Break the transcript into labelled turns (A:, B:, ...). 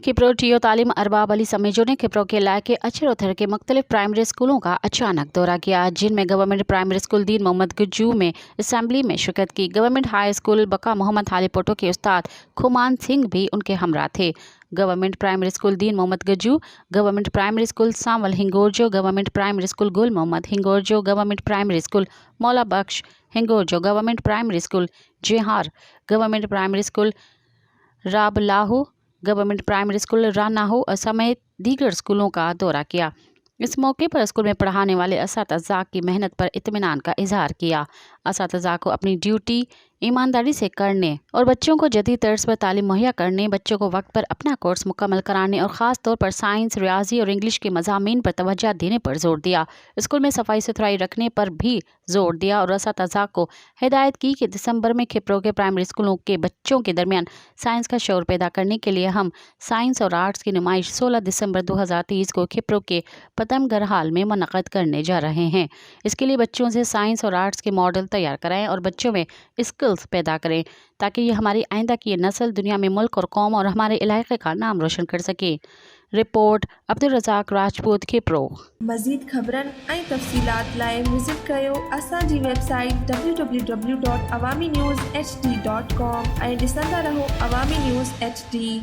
A: खिप्रो TO तालीम अरबाब अली समेजो ने खिप्रो के इलाके अचरोथर के मुख्तलिफ प्राइमरी स्कूलों का अचानक दौरा किया, जिनमें government primary school Deen Mohammad Gajju में असम्बली में शिरकत की। गवर्नमेंट हाई स्कूल बका मोहम्मद हालीपोटो के उस्ताद खुमान सिंह भी उनके हमरा थे। Government primary school Deen Mohammad Gajju, government primary school Sawal Hingorjo, government primary school Gul Mohammad Hingorjo, government primary school Maula Bakhsh Hingorjo, government primary school Jehar, government primary school Rablahu, government primary school Ranahu समेत दीगर स्कूलों का दौरा किया। इस मौके पर स्कूल में पढ़ाने वाले असातिज़ा की मेहनत पर इत्मीनान का इजहार किया। असातिज़ा को अपनी ड्यूटी ईमानदारी से करने और बच्चों को जदीद तर्ज पर तालीम मुहैया करने, बच्चों को वक्त पर अपना कोर्स मुकम्मल कराने और ख़ास तौर पर साइंस, रियाजी और इंग्लिश के मज़ामीन पर तवज्जो देने पर जोर दिया। स्कूल में सफाई सुथराई रखने पर भी जोर दिया और असातिज़ा को हिदायत की कि दिसंबर में खिप्रो के प्राइमरी स्कूलों के बच्चों के दरमियान साइंस का शऊर पैदा करने के लिए हम साइंस और आर्ट्स की नुमाइश 16 दिसंबर 2023 को खिप्रो के पतमगर हाल में मुनक़्क़द करने जा रहे हैं। इसके लिए बच्चों से साइंस और आर्ट्स के मॉडल तैयार कराएं और बच्चों में स्किल्स पैदा करें, ताकि ये हमारी आइंदा की नस्ल दुनिया में मुल्क और कौम और हमारे इलाके का नाम रोशन कर सके। रिपोर्ट अब्दुल रज़ाक राजपूत, खिप्रो।
B: मज़ीद ख़बरन ऐं तफ़सीलात लाइ विज़िट कयो असांजी वेबसाइट www.awamiNewsHD.com ऐं ॾिसंदा रहो अवामी न्यूज़ HD।